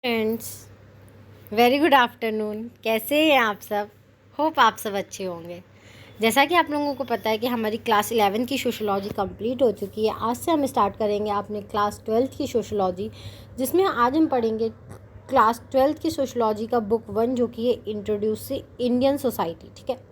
Friends, very good afternoon. कैसे हैं आप सब? होप आप सब अच्छे होंगे। जैसा कि आप लोगों को पता है कि हमारी क्लास 11 की सोशोलॉजी कंप्लीट हो चुकी है। आज से हम स्टार्ट करेंगे अपने क्लास 12 की सोशोलॉजी, जिसमें आज हम पढ़ेंगे क्लास 12 की सोशोलॉजी का बुक 1, जो कि है इंट्रोड्यूसिंग इंडियन सोसाइटी। ठीक है,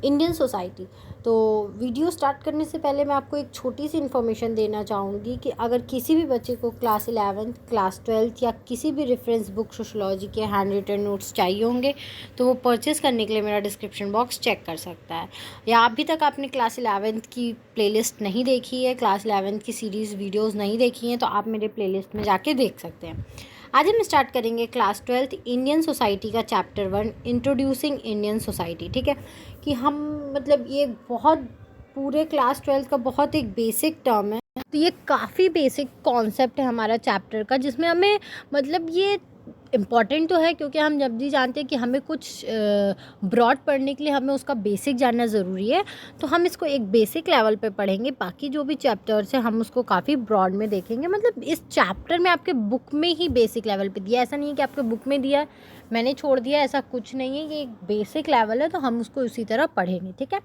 इंडियन सोसाइटी। तो वीडियो स्टार्ट करने से पहले मैं आपको एक छोटी सी इन्फॉर्मेशन देना चाहूँगी कि अगर किसी भी बच्चे को क्लास 11, क्लास 12 या किसी भी रेफरेंस बुक सोशोलॉजी के हैंड रिटन नोट्स चाहिए होंगे तो वो परचेज़ करने के लिए मेरा डिस्क्रिप्शन बॉक्स चेक कर सकता है। या अभी तक आपने क्लास 11 की प्लेलिस्ट नहीं देखी है, क्लास 11 की सीरीज़ वीडियोज़ नहीं देखी हैं, तो आप मेरे प्लेलिस्ट में जाके देख सकते हैं। आज हम स्टार्ट करेंगे क्लास 12 इंडियन सोसाइटी का चैप्टर 1, इंट्रोड्यूसिंग इंडियन सोसाइटी। ठीक है, कि हम मतलब ये बहुत पूरे क्लास 12 का बहुत एक बेसिक टर्म है। तो ये काफ़ी बेसिक कॉन्सेप्ट है हमारा चैप्टर का, जिसमें हमें मतलब ये इम्पॉर्टेंट तो है क्योंकि हम जब भी जानते हैं कि हमें कुछ ब्रॉड पढ़ने के लिए हमें उसका बेसिक जानना ज़रूरी है, तो हम इसको एक बेसिक लेवल पे पढ़ेंगे। बाकी जो भी चैप्टर्स हैं हम उसको काफ़ी ब्रॉड में देखेंगे। मतलब इस चैप्टर में आपके बुक में ही बेसिक लेवल पे दिया है, ऐसा नहीं है कि आपके बुक में दिया है मैंने छोड़ दिया, ऐसा कुछ नहीं है। ये एक बेसिक लेवल है, तो हम उसको उसी तरह पढ़ेंगे। ठीक है,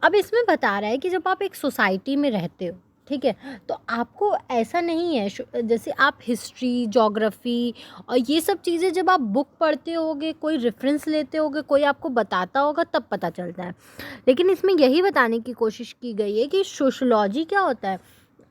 अब इसमें बता रहा है कि जब आप एक सोसाइटी में रहते हो, ठीक है, तो आपको ऐसा नहीं है जैसे आप हिस्ट्री, ज्योग्राफी और ये सब चीज़ें जब आप बुक पढ़ते होगे, कोई रेफरेंस लेते होगे, कोई आपको बताता होगा तब पता चलता है। लेकिन इसमें यही बताने की कोशिश की गई है कि सोशोलॉजी क्या होता है,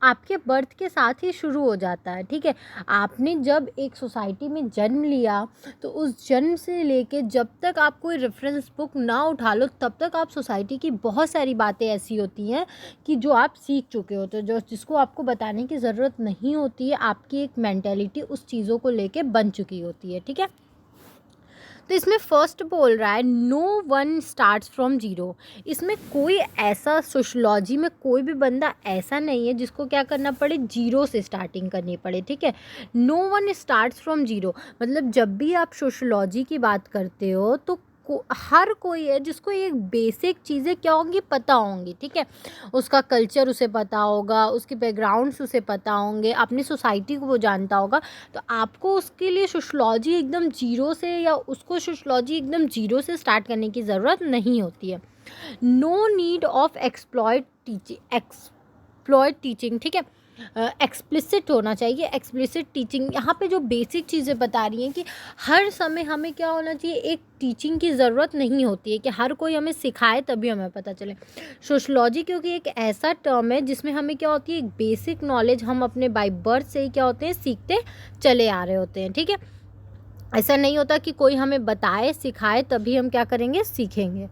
आपके बर्थ के साथ ही शुरू हो जाता है। ठीक है, आपने जब एक सोसाइटी में जन्म लिया तो उस जन्म से लेके जब तक आप कोई रेफरेंस बुक ना उठा लो तब तक आप सोसाइटी की बहुत सारी बातें ऐसी होती हैं कि जो आप सीख चुके होते हो, जो जिसको आपको बताने की ज़रूरत नहीं होती है। आपकी एक मेंटेलिटी उस चीज़ों को लेके बन चुकी होती है। ठीक है, तो इसमें फर्स्ट बोल रहा है no one starts from zero. इसमें कोई ऐसा सोशोलॉजी में कोई भी बंदा ऐसा नहीं है जिसको क्या करना पड़े, जीरो से स्टार्टिंग करनी पड़े। ठीक है, no one starts from zero. मतलब जब भी आप सोशोलॉजी की बात करते हो तो हर कोई है जिसको एक बेसिक चीज़ें क्या होंगी पता होंगी। ठीक है, उसका कल्चर उसे पता होगा, उसके बैकग्राउंड्स उसे पता होंगे, अपनी सोसाइटी को वो जानता होगा। तो आपको उसके लिए सोशोलॉजी एकदम जीरो से या उसको सोशोलॉजी एकदम जीरो से स्टार्ट करने की ज़रूरत नहीं होती है। No need of exploit teaching. ठीक है, एक्सप्लिसिट होना चाहिए, एक्सप्लिसिट टीचिंग। यहाँ पे जो बेसिक चीज़ें बता रही हैं कि हर समय हमें क्या होना चाहिए, एक टीचिंग की ज़रूरत नहीं होती है कि हर कोई हमें सिखाए तभी हमें पता चले। सोशोलॉजी क्योंकि एक ऐसा टर्म है जिसमें हमें क्या होती है, एक बेसिक नॉलेज हम अपने बाय बर्थ से ही क्या होते हैं, सीखते चले आ रहे होते हैं। ठीक है, ऐसा नहीं होता कि कोई हमें बताए सिखाए तभी हम क्या करेंगे, सीखेंगे।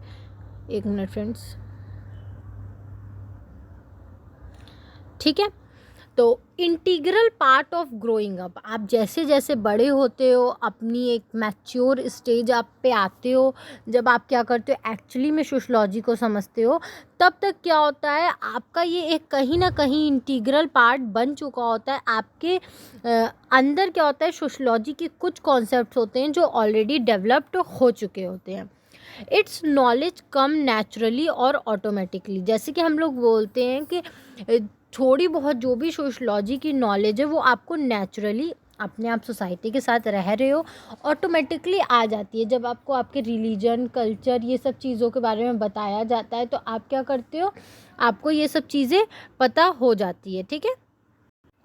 एक मिनट फ्रेंड्स। ठीक है, तो integral part of growing up, आप जैसे जैसे बड़े होते हो, अपनी एक मैच्योर स्टेज आप पे आते हो, जब आप क्या करते हो, एक्चुअली में सोशोलॉजी को समझते हो, तब तक क्या होता है, आपका ये एक कहीं ना कहीं इंटीग्रल पार्ट बन चुका होता है। आपके अंदर क्या होता है, सोशोलॉजी के कुछ कॉन्सेप्ट्स होते हैं जो ऑलरेडी डेवलप्ड हो चुके होते हैं। इट्स नॉलेज कम नेचुरली और ऑटोमेटिकली। जैसे कि हम लोग बोलते हैं कि थोड़ी बहुत जो भी सोशलॉजी की नॉलेज है वो आपको नेचुरली अपने आप सोसाइटी के साथ रह रहे हो ऑटोमेटिकली आ जाती है। जब आपको आपके रिलीजन, कल्चर, ये सब चीज़ों के बारे में बताया जाता है तो आप क्या करते हो, आपको ये सब चीज़ें पता हो जाती है। ठीक है,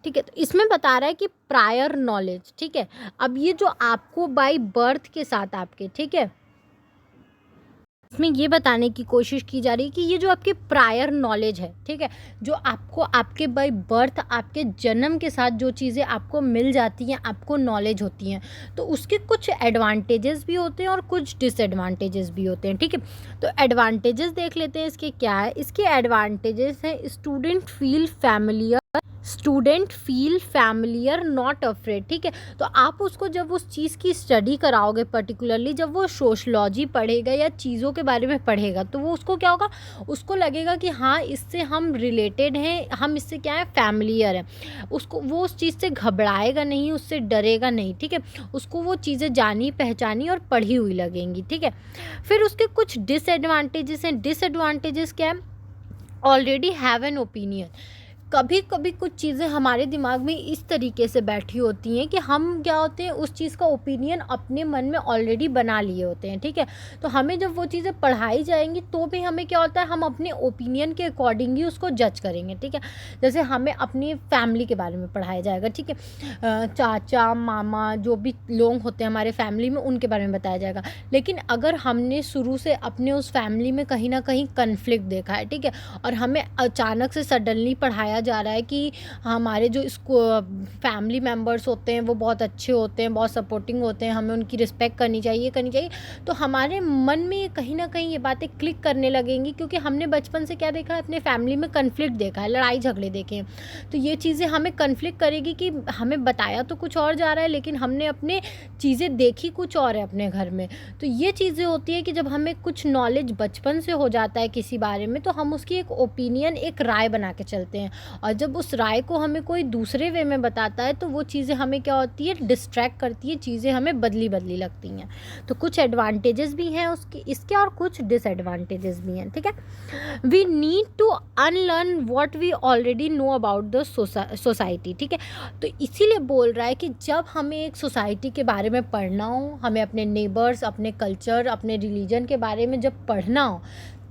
ठीक है, तो इसमें बता रहा है कि प्रायर नॉलेज। ठीक है, अब ये जो आपको बाय बर्थ के साथ आपके, ठीक है, इसमें ये बताने की कोशिश की जा रही है कि ये जो आपके प्रायर नॉलेज है, ठीक है, जो आपको आपके बाय बर्थ, आपके जन्म के साथ जो चीज़ें आपको मिल जाती हैं, आपको नॉलेज होती हैं, तो उसके कुछ एडवांटेजेस भी होते हैं और कुछ डिसएडवांटेजेस भी होते हैं। ठीक है, तो एडवांटेजेस देख लेते हैं इसके क्या है। इसके एडवांटेजेस हैं, student feel familiar not afraid. ठीक है, तो आप उसको जब उस चीज़ की स्टडी कराओगे, पर्टिकुलरली जब वो सोशलॉजी पढ़ेगा या चीज़ों के बारे में पढ़ेगा, तो वो उसको क्या होगा, उसको लगेगा कि हाँ इससे हम रिलेटेड हैं, हम इससे क्या है, फैमिलियर है। उसको वो उस चीज़ से घबराएगा नहीं, उससे डरेगा नहीं। ठीक है, उसको वो चीज़ें जानी पहचानी और पढ़ी हुई लगेंगी। ठीक है, फिर उसके कुछ डिसएडवांटेजेस हैं। डिसएडवांटेजेस क्या है, ऑलरेडी हैव एन ओपिनियन। कभी कभी कुछ चीज़ें हमारे दिमाग में इस तरीके से बैठी होती हैं कि हम क्या होते हैं, उस चीज़ का ओपिनियन अपने मन में ऑलरेडी बना लिए होते हैं, ठीक है। तो हमें जब वो चीज़ें पढ़ाई जाएंगी तो भी हमें क्या होता है, हम अपने ओपिनियन के अकॉर्डिंग ही उसको जज करेंगे, ठीक है। जैसे हमें अपनी फैमिली के बारे में पढ़ाया जाएगा, ठीक है, चाचा मामा जो भी लोग होते हैं हमारे फैमिली में, उनके बारे में बताया जाएगा। लेकिन अगर हमने शुरू से अपने उस फैमिली में कहीं ना कहीं कन्फ्लिक्ट देखा है, ठीक है, और हमें अचानक से सडनली पढ़ाया जा रहा है कि हमारे जो इसको फैमिली मेम्बर्स होते हैं वो बहुत अच्छे होते हैं, बहुत सपोर्टिंग होते हैं, हमें उनकी रिस्पेक्ट करनी चाहिए, तो हमारे मन में ये कहीं ना कहीं ये बातें क्लिक करने लगेंगी, क्योंकि हमने बचपन से क्या देखा है, अपने फैमिली में कन्फ्लिक्ट देखा है, लड़ाई झगड़े देखे हैं। तो ये चीज़ें हमें कन्फ्लिक्ट करेगी कि हमें बताया तो कुछ और जा रहा है, लेकिन हमने अपने चीज़ें देखी कुछ और है अपने घर में। तो ये चीज़ें होती है कि जब हमें कुछ नॉलेज बचपन से हो जाता है किसी बारे में, तो हम उसकी एक ओपिनियन, एक राय बना के चलते हैं, और जब उस राय को हमें कोई दूसरे वे में बताता है तो वो चीज़ें हमें क्या होती है, डिस्ट्रैक्ट करती है, चीज़ें हमें बदली बदली लगती हैं। तो कुछ एडवांटेजेस भी हैं उसके इसके, और कुछ डिसएडवांटेजेस भी हैं, ठीक है। We need to unlearn what we already know about the society, ठीक है। तो इसीलिए बोल रहा है कि जब हमें एक सोसाइटी के बारे में पढ़ना हो, हमें अपने नेबर्स, अपने कल्चर, अपने रिलीजन के बारे में जब पढ़ना हो,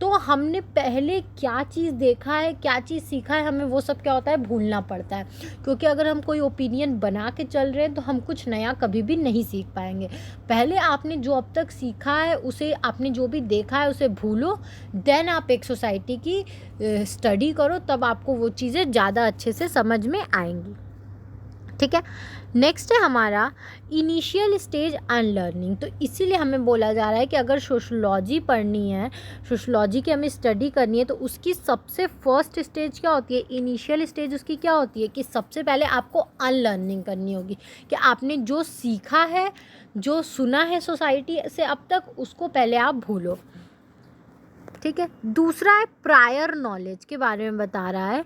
तो हमने पहले क्या चीज़ देखा है, क्या चीज़ सीखा है, हमें वो सब क्या होता है, भूलना पड़ता है। क्योंकि अगर हम कोई ओपिनियन बना के चल रहे हैं तो हम कुछ नया कभी भी नहीं सीख पाएंगे। पहले आपने जो अब तक सीखा है, उसे आपने जो भी देखा है उसे भूलो, देन आप एक सोसाइटी की स्टडी करो, तब आपको वो चीज़ें ज़्यादा अच्छे से समझ में आएंगी, ठीक है। नेक्स्ट है हमारा इनिशियल स्टेज अनलर्निंग। तो इसीलिए हमें बोला जा रहा है कि अगर सोशलॉजी पढ़नी है, सोशलॉजी की हमें स्टडी करनी है, तो उसकी सबसे फर्स्ट स्टेज क्या होती है, इनिशियल स्टेज उसकी क्या होती है कि सबसे पहले आपको अनलर्निंग करनी होगी, कि आपने जो सीखा है, जो सुना है सोसाइटी से अब तक, उसको पहले आप भूलो, ठीक है। दूसरा है प्रायर नॉलेज के बारे में बता रहा है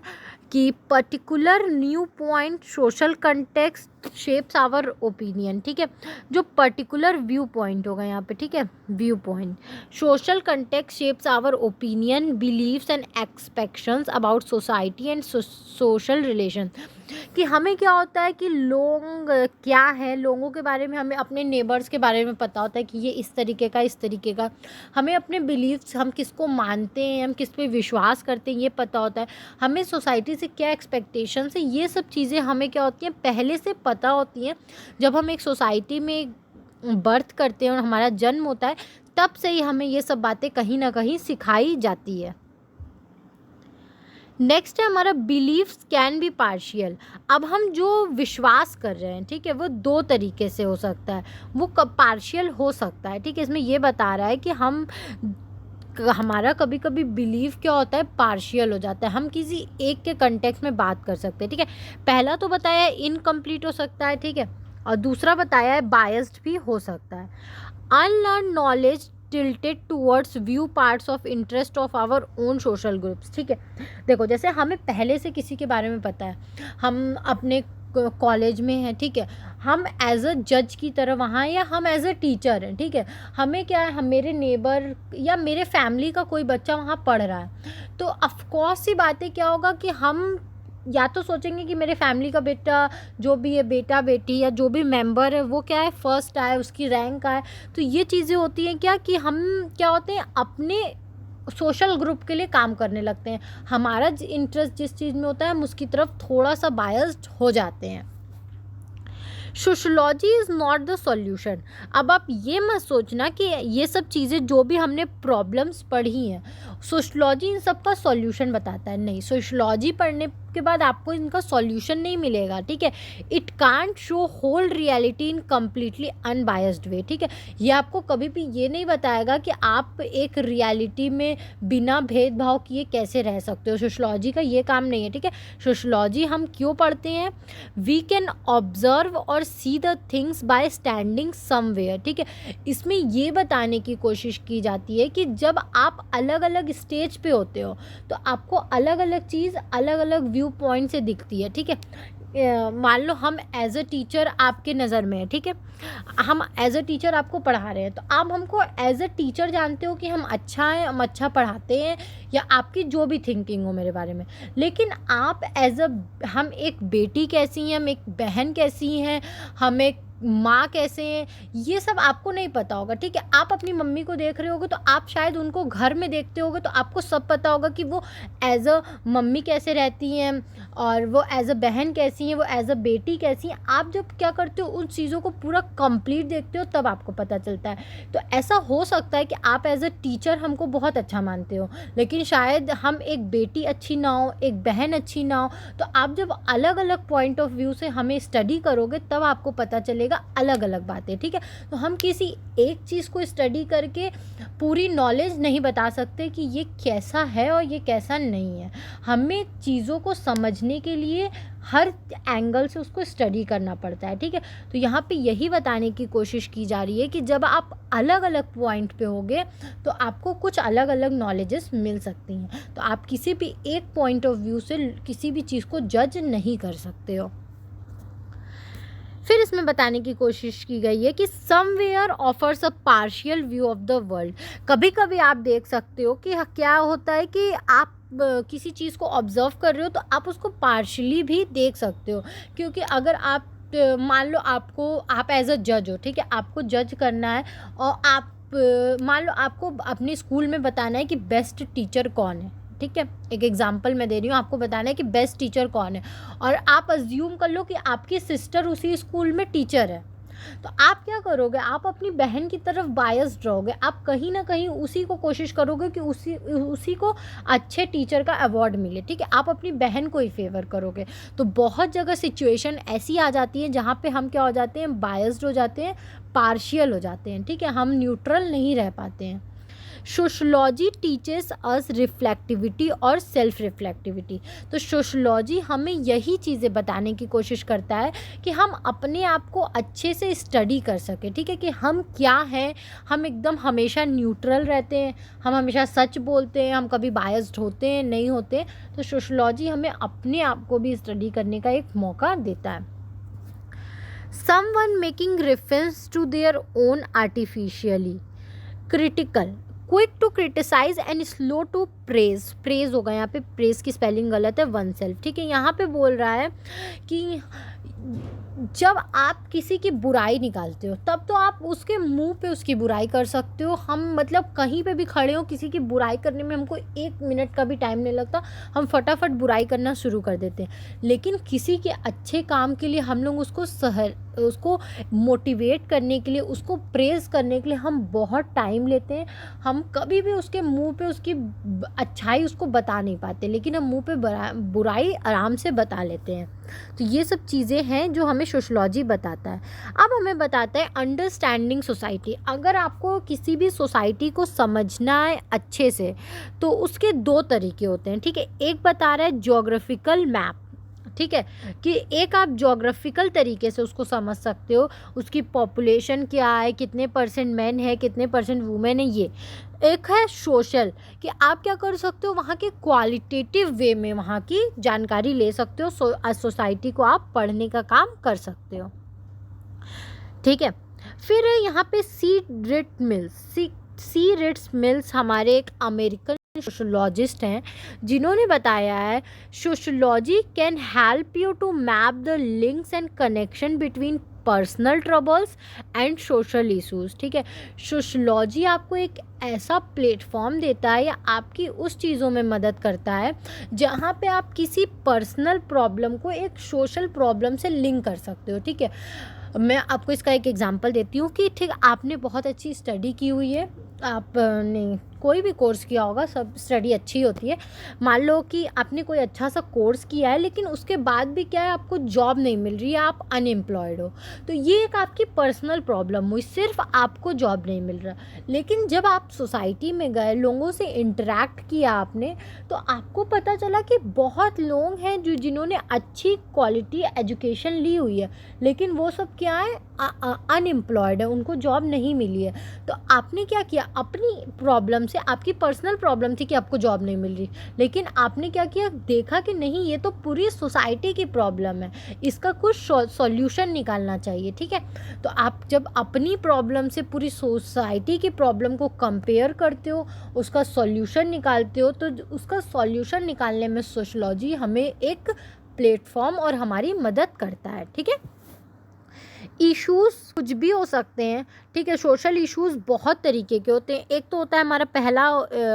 कि particular new point social context shapes our opinion, ठीक है। जो पर्टिकुलर व्यू पॉइंट होगा यहाँ पे, ठीक है, viewpoint, social context shapes our opinion, beliefs and expectations about society and social relation. कि हमें क्या होता है कि लोग क्या है, लोगों के बारे में हमें, अपने नेबर्स के बारे में पता होता है कि ये इस तरीके का, हमें अपने बिलीव्स, हम किसको मानते हैं, हम किस पे विश्वास करते हैं, ये पता होता है। हमें सोसाइटी से क्या एक्सपेक्टेशंस है, ये सब चीज़ें हमें क्या होती हैं, पहले से पता होती हैं। जब हम एक सोसाइटी में बर्थ करते हैं और हमारा जन्म होता है, तब से ही हमें ये सब बातें कहीं ना कहीं सिखाई जाती है। नेक्स्ट है हमारा बिलीव्स कैन बी पार्शियल। अब हम जो विश्वास कर रहे हैं, ठीक है, वो दो तरीके से हो सकता है, वो कब पार्शियल हो सकता है, ठीक है। इसमें ये बता रहा है कि हमारा कभी कभी बिलीव क्या होता है, पार्शियल हो जाता है, हम किसी एक के कंटेक्स्ट में बात कर सकते हैं, ठीक है। पहला तो बताया है इनकम्प्लीट हो सकता है, ठीक है, और दूसरा बताया है बायस्ड भी हो सकता है। Unlearn knowledge tilted towards view parts of interest of our own social groups, ठीक है। देखो, जैसे हमें पहले से किसी के बारे में पता है, हम अपने कॉलेज में हैं, ठीक है, हम एज अ जज की तरह वहाँ, या हम एज अ टीचर हैं, ठीक है, हमें क्या है, हम मेरे नेबर या मेरे फैमिली का कोई बच्चा वहाँ पढ़ रहा है, तो ऑफकोर्स सी बातें क्या होगा कि हम या तो सोचेंगे कि मेरे फैमिली का बेटा, जो भी है, बेटा बेटी या जो भी मेंबर है, वो क्या है, फर्स्ट आए, उसकी रैंक आए। तो ये चीज़ें होती हैं क्या कि हम क्या होते हैं, अपने सोशल ग्रुप के लिए काम करने लगते हैं, हमारा इंटरेस्ट जिस चीज़ में होता है हम उसकी तरफ थोड़ा सा बायस्ड हो जाते हैं। Sociology is not the solution. अब आप ये मत सोचना कि ये सब चीज़ें जो भी हमने प्रॉब्लम्स पढ़ी हैं, सोशलॉजी इन सब का सॉल्यूशन बताता है, नहीं, सोशलॉजी पढ़ने के बाद आपको इनका सॉल्यूशन नहीं मिलेगा, ठीक है। It can't show whole reality in completely unbiased way, ठीक है। ये आपको कभी भी ये नहीं बताएगा कि आप एक रियलिटी में बिना भेदभाव किए कैसे रह सकते हो, सोशलॉजी का ये काम नहीं है, ठीक है। सोशलॉजी हम क्यों पढ़ते हैं, वी कैन ऑब्जर्व और see the things by standing somewhere, ठीक है। इसमें ये बताने की कोशिश की जाती है कि जब आप अलग अलग स्टेज पे होते हो तो आपको अलग अलग चीज़ अलग अलग व्यू पॉइंट से दिखती है, ठीक है। मान लो हम एज अ टीचर आपके नज़र में है, ठीक है, हम एज अ टीचर आपको पढ़ा रहे हैं, तो आप हमको एज अ टीचर जानते हो कि हम अच्छा हैं, हम अच्छा पढ़ाते हैं, या आपकी जो भी थिंकिंग हो मेरे बारे में। लेकिन आप हम एक बेटी कैसी हैं, हम एक बहन कैसी हैं, हम एक माँ कैसे हैं, ये सब आपको नहीं पता होगा, ठीक है। आप अपनी मम्मी को देख रहे होगे तो आप शायद उनको घर में देखते होगे तो आपको सब पता होगा कि वो एज अ मम्मी कैसे रहती हैं और वो एज अ बहन कैसी हैं, वो एज अ बेटी कैसी हैं। आप जब क्या करते हो, उन चीज़ों को पूरा कंप्लीट देखते हो तब आपको पता चलता है। तो ऐसा हो सकता है कि आप एज अ टीचर हमको बहुत अच्छा मानते हो, लेकिन शायद हम एक बेटी अच्छी ना हो, एक बहन अच्छी ना हो। तो आप जब अलग अलग पॉइंट ऑफ व्यू से हमें स्टडी करोगे तब आपको पता चलेगा अलग अलग बातें, ठीक है। तो हम किसी एक चीज़ को स्टडी करके पूरी नॉलेज नहीं बता सकते कि ये कैसा है और ये कैसा नहीं है। हमें चीज़ों को समझने के लिए हर एंगल से उसको स्टडी करना पड़ता है, ठीक है। तो यहाँ पे यही बताने की कोशिश की जा रही है कि जब आप अलग अलग पॉइंट पे होगे तो आपको कुछ अलग अलग नॉलेजेस मिल सकती हैं। तो आप किसी भी एक पॉइंट ऑफ व्यू से किसी भी चीज़ को जज नहीं कर सकते हो। फिर इसमें बताने की कोशिश की गई है कि somewhere offers a partial view of the world. कभी कभी आप देख सकते हो कि क्या होता है कि आप किसी चीज़ को ऑब्जर्व कर रहे हो तो आप उसको पार्शियली भी देख सकते हो। क्योंकि अगर आप मान लो आप एज अ जज हो, ठीक है, आपको जज करना है और आप मान लो आपको अपने स्कूल में बताना है कि बेस्ट टीचर कौन है, ठीक है। एक एग्जांपल मैं दे रही हूँ, आपको बताना है कि बेस्ट टीचर कौन है और आप अज्यूम कर लो कि आपकी सिस्टर उसी स्कूल में टीचर है। तो आप क्या करोगे, आप अपनी बहन की तरफ बायस्ड रहोगे, आप कहीं ना कहीं उसी को कोशिश करोगे कि उसी को अच्छे टीचर का अवार्ड मिले, ठीक है। आप अपनी बहन को ही फेवर करोगे। तो बहुत जगह सिचुएशन ऐसी आ जाती है जहाँ पे हम क्या हो जाते हैं, बायस्ड हो जाते हैं, पार्शियल हो जाते हैं, ठीक है, हम न्यूट्रल नहीं रह पाते हैं। सोशलॉजी टीचेस अस रिफ्लेक्टिविटी और सेल्फ रिफ्लेक्टिविटी। तो सोशलॉजी हमें यही चीज़ें बताने की कोशिश करता है कि हम अपने आप को अच्छे से स्टडी कर सकें, ठीक है, कि हम क्या हैं। हम एकदम हमेशा न्यूट्रल रहते हैं, हम हमेशा सच बोलते हैं, हम कभी बायस्ड होते हैं नहीं होते। तो सोशलॉजी हमें अपने आप को भी स्टडी करने का एक मौका देता है। Someone making reference to their own artificially critical, quick to criticize and slow to praise होगा, यहाँ पे प्रेज की स्पेलिंग गलत है, वन सेल्फ, ठीक है। यहाँ पे बोल रहा है कि जब आप किसी की बुराई निकालते हो तब तो आप उसके मुंह पे उसकी बुराई कर सकते हो। हम मतलब कहीं पे भी खड़े हो, किसी की बुराई करने में हमको 1 मिनट का भी टाइम नहीं लगता, हम फटाफट बुराई करना शुरू कर देते हैं। लेकिन किसी के अच्छे काम के लिए हम लोग उसको मोटिवेट करने के लिए, उसको प्रेज करने के लिए हम बहुत टाइम लेते हैं। हम कभी भी उसके मुंह पे उसकी अच्छाई उसको बता नहीं पाते, लेकिन हम मुंह पे बुराई आराम से बता लेते हैं। तो ये सब चीज़ें हैं जो हमें सोशलॉजी बताता है। अब हमें बताता है अंडरस्टैंडिंग सोसाइटी। अगर आपको किसी भी सोसाइटी को समझना है अच्छे से तो उसके 2 तरीके होते हैं, ठीक है। एक बता रहा है ज्योग्राफिकल मैप, ठीक है, कि एक आप ज्योग्राफिकल तरीके से उसको समझ सकते हो, उसकी पॉपुलेशन क्या है, कितने परसेंट मैन है, कितने परसेंट वुमेन है। ये एक है सोशल, कि आप क्या कर सकते हो, वहाँ के क्वालिटेटिव वे में वहाँ की जानकारी ले सकते हो, सोसाइटी को आप पढ़ने का काम कर सकते हो, ठीक है। फिर यहाँ पे सी रिट्स मिल्स हमारे एक अमेरिकन सोशोलॉजिस्ट हैं जिन्होंने बताया है sociology can help you to map the links and connection between personal troubles and social issues, ठीक है। सोशोलॉजी आपको एक ऐसा प्लेटफॉर्म देता है या आपकी उस चीज़ों में मदद करता है जहाँ पे आप किसी पर्सनल प्रॉब्लम को एक सोशल प्रॉब्लम से लिंक कर सकते हो, ठीक है। मैं आपको इसका एक एग्जांपल देती हूँ कि ठीक, आपने बहुत अच्छी स्टडी की हुई है, आपने कोई भी कोर्स किया होगा, सब स्टडी अच्छी होती है। मान लो कि आपने कोई अच्छा सा कोर्स किया है लेकिन उसके बाद भी क्या है, आपको जॉब नहीं मिल रही है, आप अनएम्प्लॉयड हो। तो ये एक आपकी पर्सनल प्रॉब्लम हुई, सिर्फ आपको जॉब नहीं मिल रहा। लेकिन जब आप सोसाइटी में गए, लोगों से इंटरेक्ट किया आपने, तो आपको पता चला कि बहुत लोग हैं जिन्होंने अच्छी क्वालिटी एजुकेशन ली हुई है लेकिन वो सब क्या है, अनएम्प्लॉयड है, उनको जॉब नहीं मिली है। तो आपने क्या किया, अपनी प्रॉब्लम से आपकी पर्सनल प्रॉब्लम थी कि आपको जॉब नहीं मिल रही, लेकिन आपने क्या किया, देखा कि नहीं ये तो पूरी सोसाइटी की प्रॉब्लम है, इसका कुछ सॉल्यूशन निकालना चाहिए, ठीक है। तो आप जब अपनी प्रॉब्लम से पूरी सोसाइटी की प्रॉब्लम को कंपेयर करते हो, उसका सॉल्यूशन निकालते हो, तो उसका सॉल्यूशन निकालने में सोशलॉजी हमें एक प्लेटफॉर्म और हमारी मदद करता है, ठीक है। इश्यूज़ कुछ भी हो सकते हैं, ठीक है। सोशल इश्यूज़ बहुत तरीके के होते हैं। एक तो होता है हमारा पहला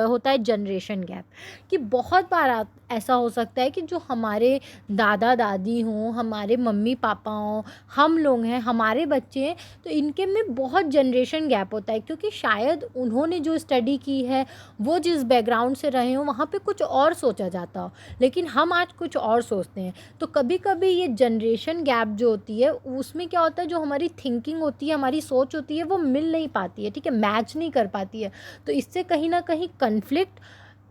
होता है जनरेशन गैप, कि बहुत बार ऐसा हो सकता है कि जो हमारे दादा दादी हों, हमारे मम्मी पापा हों, हम लोग हैं, हमारे बच्चे हैं, तो इनके में बहुत जनरेशन गैप होता है, क्योंकि शायद उन्होंने जो स्टडी की है, वो जिस बैकग्राउंड से रहे हों, वहाँ पे कुछ और सोचा जाता हो, लेकिन हम आज कुछ और सोचते हैं। तो कभी कभी ये जनरेशन गैप जो होती है, उसमें क्या होता है, जो हमारी थिंकिंग होती है, हमारी सोच होती है, वो मिल नहीं पाती है, ठीक है, मैच नहीं कर पाती है। तो इससे कहीं ना कहीं कन्फ्लिक्ट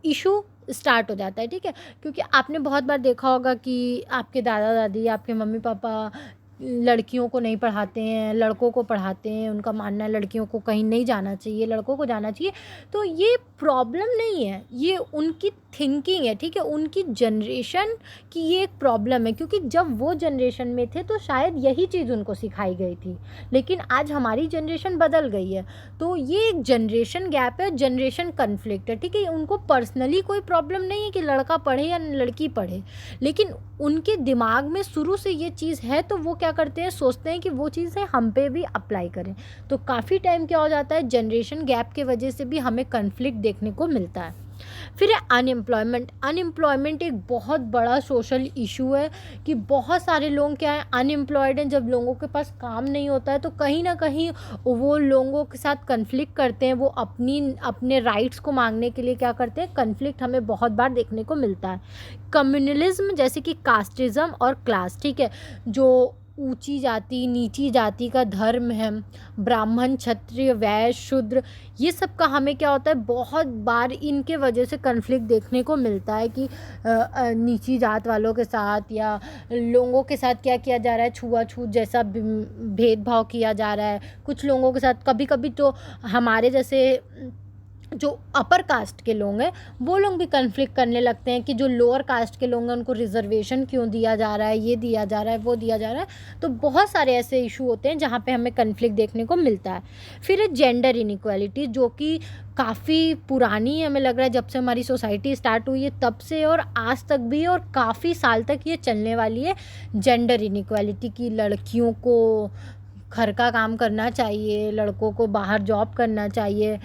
इशू स्टार्ट हो जाता है, ठीक है। क्योंकि आपने बहुत बार देखा होगा कि आपके दादा दादी, आपके मम्मी पापा लड़कियों को नहीं पढ़ाते हैं, लड़कों को पढ़ाते हैं, उनका मानना है लड़कियों को कहीं नहीं जाना चाहिए, लड़कों को जाना चाहिए। तो ये प्रॉब्लम नहीं है, ये उनकी थिंकिंग है, ठीक है, उनकी जनरेशन की ये एक प्रॉब्लम है, क्योंकि जब वो जनरेशन में थे तो शायद यही चीज़ उनको सिखाई गई थी, लेकिन आज हमारी जनरेशन बदल गई है। तो ये एक जनरेशन गैप है, जनरेशन कन्फ्लिक्ट है, ठीक है। उनको पर्सनली कोई प्रॉब्लम नहीं है कि लड़का पढ़े या लड़की पढ़े, लेकिन उनके दिमाग में शुरू से ये चीज़ है, तो वो क्या करते हैं, सोचते हैं कि वो चीज़ है हम पे भी अप्लाई करें। तो काफ़ी टाइम क्या हो जाता है, जनरेशन गैप के वजह से भी हमें कन्फ्लिक्ट देखने को मिलता है। फिर है अनएम्प्लॉयमेंट। अनएम्प्लॉयमेंट एक बहुत बड़ा सोशल इशू है, कि बहुत सारे लोग क्या है, अनएम्प्लॉयड हैं। जब लोगों के पास काम नहीं होता है, तो कहीं ना कहीं वो लोगों के साथ कन्फ्लिक्ट करते हैं, वो अपने राइट्स को मांगने के लिए क्या करते हैं, कन्फ्लिक्ट हमें बहुत बार देखने को मिलता है। कम्युनलिज्म, जैसे कि कास्टिज़म और क्लास, ठीक है, जो ऊंची जाति नीची जाति का धर्म है, ब्राह्मण क्षत्रिय वैश्य शूद्र, ये सब का हमें क्या होता है, बहुत बार इनके वजह से कन्फ्लिक्ट देखने को मिलता है, कि नीची जात वालों के साथ या लोगों के साथ क्या किया जा रहा है, छुआछूत जैसा भेदभाव किया जा रहा है। कुछ लोगों के साथ कभी कभी तो हमारे जैसे जो अपर कास्ट के लोग हैं, वो लोग भी कन्फ्लिक्ट करने लगते हैं कि जो लोअर कास्ट के लोग हैं उनको रिजर्वेशन क्यों दिया जा रहा है, ये दिया जा रहा है, वो दिया जा रहा है। तो बहुत सारे ऐसे इशू होते हैं जहाँ पे हमें कन्फ्लिक्ट देखने को मिलता है। फिर है जेंडर इनइक्वालिटी, जो कि काफ़ी पुरानी हमें लग रहा है, जब से हमारी सोसाइटी स्टार्ट हुई है तब से और आज तक भी, और काफ़ी साल तक ये चलने वाली है। जेंडर इनइक्वालिटी की लड़कियों को घर का काम करना चाहिए, लड़कों को बाहर जॉब करना चाहिए,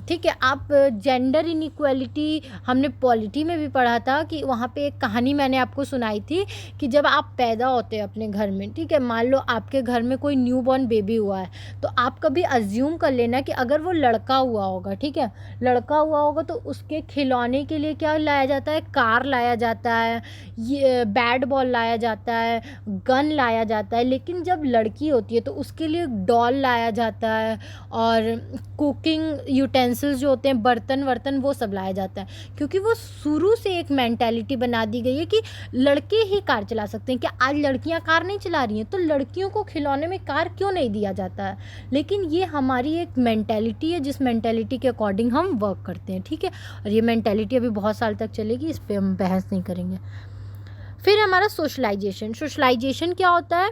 ठीक है। आप जेंडर इनइक्वालिटी हमने पॉलिटी में भी पढ़ा था, कि वहाँ पे एक कहानी मैंने आपको सुनाई थी, कि जब आप पैदा होते हैं अपने घर में, ठीक है, मान लो आपके घर में कोई न्यू बॉर्न बेबी हुआ है, तो आप कभी अज्यूम कर लेना कि अगर वो लड़का हुआ होगा, ठीक है, लड़का हुआ होगा, तो उसके खिलौने के लिए क्या लाया जाता है, कार लाया जाता है, ये बैट बॉल लाया जाता है, गन लाया जाता है। लेकिन जब लड़की होती है तो उसके लिए डॉल लाया जाता है, और कुकिंग यूटेंसिल्स जो होते हैं, बर्तन वर्तन, वो सब लाया जाता है, क्योंकि वो शुरू से एक मेंटालिटी बना दी गई है कि लड़के ही कार चला सकते हैं। क्या आज लड़कियां कार नहीं चला रही हैं, तो लड़कियों को खिलौने में कार क्यों नहीं दिया जाता है। लेकिन ये हमारी एक मेंटालिटी है, जिस मेंटालिटी के अकॉर्डिंग हम वर्क करते हैं, ठीक है, और ये मेंटालिटी अभी बहुत साल तक चलेगी, इस पर हम बहस नहीं करेंगे। फिर हमारा सोशलाइजेशन। सोशलाइजेशन क्या होता है,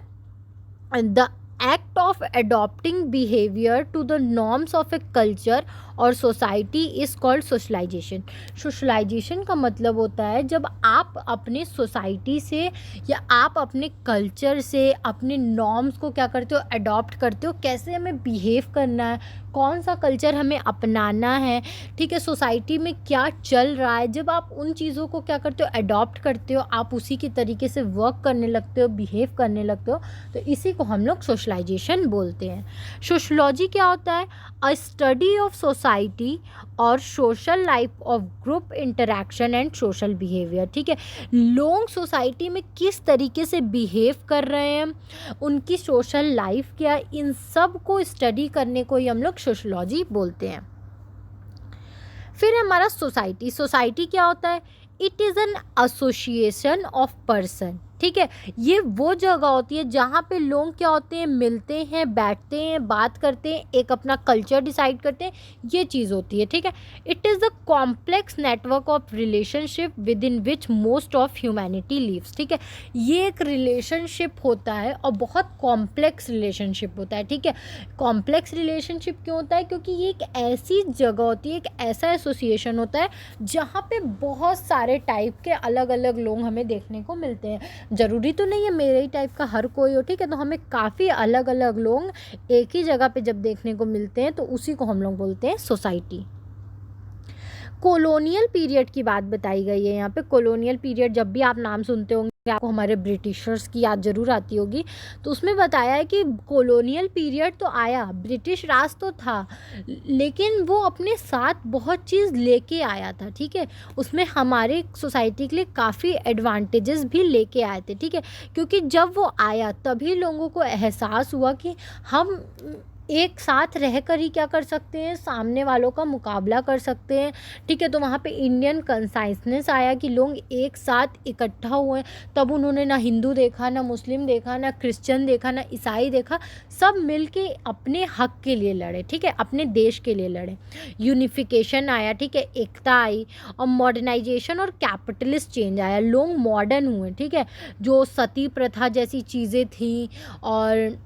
the act of adopting behavior to the norms of a culture और society is called socialization. Socialization का मतलब होता है जब आप अपने सोसाइटी से या आप अपने कल्चर से अपने नॉर्म्स को क्या करते हो, अडॉप्ट करते हो, कैसे हमें बिहेव करना है, कौन सा कल्चर हमें अपनाना है, ठीक है, सोसाइटी में क्या चल रहा है। जब आप उन चीज़ों को क्या करते हो, अडॉप्ट करते हो, आप उसी के तरीके से वर्क करने लगते हो, बिहेव करने लगते हो, तो इसी को हम लोग सोशलाइजेशन बोलते हैं। सोशलॉजी क्या होता है, अ स्टडी ऑफ सोसाइटी और social life of group interaction and social behaviour, ठीक है, लोग सोसाइटी में किस तरीके से बिहेव कर रहे हैं, उनकी सोशल लाइफ क्या, इन सब को स्टडी करने को ही हम लोग सोशलॉजी बोलते हैं। फिर हमारा सोसाइटी। सोसाइटी क्या होता है, it is an association of person, ठीक है। ये वो जगह होती है जहाँ पे लोग क्या होते हैं, मिलते हैं, बैठते हैं, बात करते हैं, एक अपना कल्चर डिसाइड करते हैं, ये चीज़ होती है। ठीक है। It is the complex network of relationship within which most of humanity lives. ठीक है। ये एक रिलेशनशिप होता है और बहुत कॉम्प्लेक्स रिलेशनशिप होता है। ठीक है। कॉम्प्लेक्स रिलेशनशिप क्यों होता है? क्योंकि ये एक ऐसी जगह होती है, एक ऐसा एसोसिएशन होता है जहाँ पे बहुत सारे टाइप के अलग अलग लोग हमें देखने को मिलते हैं। ज़रूरी तो नहीं है मेरे ही टाइप का हर कोई हो। ठीक है। तो हमें काफ़ी अलग अलग लोग एक ही जगह पे जब देखने को मिलते हैं तो उसी को हम लोग बोलते हैं सोसाइटी। कॉलोनियल पीरियड की बात बताई गई है यहाँ पे। कॉलोनियल पीरियड जब भी आप नाम सुनते होंगे आपको हमारे ब्रिटिशर्स की याद ज़रूर आती होगी। तो उसमें बताया है कि कॉलोनियल पीरियड तो आया, ब्रिटिश राज तो था, लेकिन वो अपने साथ बहुत चीज़ लेके आया था। ठीक है। उसमें हमारे सोसाइटी के लिए काफ़ी एडवांटेजेस भी लेके आए थे। ठीक है। क्योंकि जब वो आया तभी लोगों को एहसास हुआ कि हम एक साथ रहकर ही क्या कर सकते हैं, सामने वालों का मुकाबला कर सकते हैं। ठीक है। तो वहाँ पे इंडियन कंसाइसनेस आया कि लोग एक साथ इकट्ठा हुए। तब उन्होंने ना हिंदू देखा, ना मुस्लिम देखा, ना क्रिश्चियन देखा, ना ईसाई देखा, सब मिल के अपने हक के लिए लड़े। ठीक है। अपने देश के लिए लड़े। यूनिफिकेशन आया। ठीक है। एकता आई और मॉडर्नाइजेशन और कैपिटलिस्ट चेंज आया। लोग मॉडर्न हुए। ठीक है। जो सती प्रथा जैसी चीज़ें थी और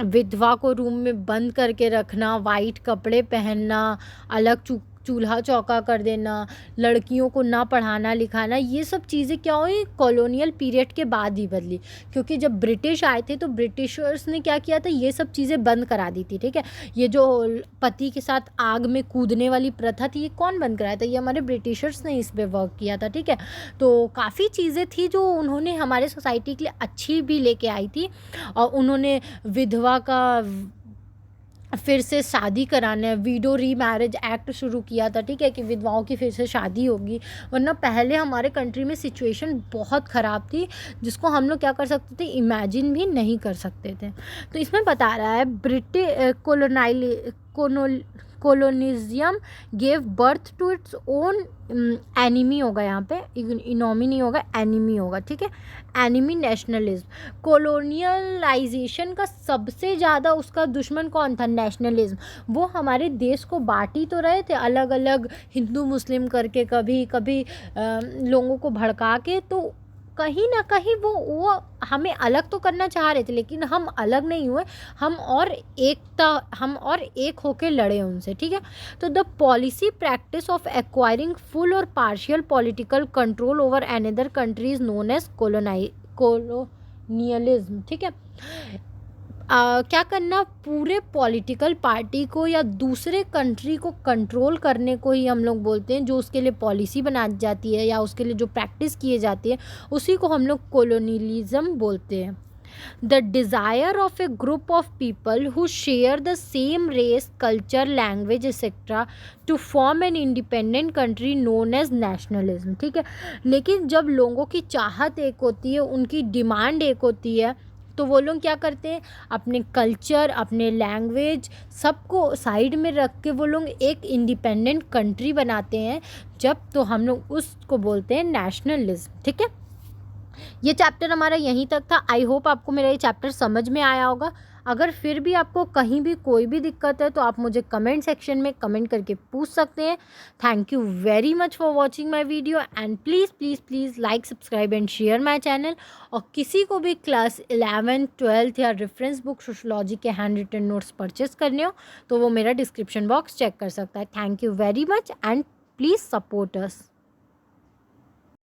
विधवा को रूम में बंद करके रखना, वाइट कपड़े पहनना, अलग चूल्हा चौका कर देना, लड़कियों को ना पढ़ाना लिखाना, ये सब चीज़ें क्या हुई, कॉलोनियल पीरियड के बाद ही बदली। क्योंकि जब ब्रिटिश आए थे तो ब्रिटिशर्स ने क्या किया था, ये सब चीज़ें बंद करा दी थी। ठीक है। ये जो पति के साथ आग में कूदने वाली प्रथा थी, ये कौन बंद कराया था? ये हमारे ब्रिटिशर्स ने इस पर वर्क किया था। ठीक है। तो काफ़ी चीज़ें थी जो उन्होंने हमारे सोसाइटी के लिए अच्छी भी लेके आई थी। और उन्होंने विधवा का फिर से शादी कराना है, वीडो री मैरिज एक्ट शुरू किया था। ठीक है। कि विधवाओं की फिर से शादी होगी, वरना पहले हमारे कंट्री में सिचुएशन बहुत ख़राब थी जिसको हम लोग क्या कर सकते थे, इमेजिन भी नहीं कर सकते थे। तो इसमें बता रहा है British colonism gave birth to its own enemy होगा, यहाँ पे इनोमी नहीं होगा, एनिमी होगा। ठीक है। Enemy nationalism. कॉलोनियलाइजेशन का सबसे ज़्यादा उसका दुश्मन कौन था? नेशनलिज्म। वो हमारे देश को बांट ही तो रहे थे अलग अलग हिंदू मुस्लिम करके, कभी कभी लोगों को भड़का के। तो कहीं ना कहीं वो हमें अलग तो करना चाह रहे थे, लेकिन हम अलग नहीं हुए, हम और एक होके लड़े उनसे। ठीक है। तो the policy practice of acquiring full और partial political control over another country is known as colonialism. ठीक है। क्या करना, पूरे पॉलिटिकल पार्टी को या दूसरे कंट्री को कंट्रोल करने को ही हम लोग बोलते हैं। जो उसके लिए पॉलिसी बनाई जाती है या उसके लिए जो प्रैक्टिस किए जाती है उसी को हम लोग कोलोनियलिज्म बोलते हैं। The desire of a group of people who share the same race, culture, language etcetera to form an independent country known as nationalism. ठीक है। लेकिन जब लोगों की चाहत एक होती है, उनकी डिमांड एक होती है, तो वो लोग क्या करते हैं, अपने कल्चर, अपने लैंग्वेज सबको साइड में रख के वो लोग एक इंडिपेंडेंट कंट्री बनाते हैं। जब तो हम लोग उसको बोलते हैं नेशनलिज्म। ठीक है। ये चैप्टर हमारा यहीं तक था। आई होप आपको मेरा ये चैप्टर समझ में आया होगा। अगर फिर भी आपको कहीं भी कोई भी दिक्कत है तो आप मुझे कमेंट सेक्शन में कमेंट करके पूछ सकते हैं। Thank you very much for watching my video and please please please like, subscribe and share my channel. और किसी को भी क्लास 11, 12 या रेफरेंस बुक सोशोलॉजी के हैंड रिटन नोट्स परचेस करने हो तो वो मेरा डिस्क्रिप्शन बॉक्स चेक कर सकता है। Thank you very much and please support us.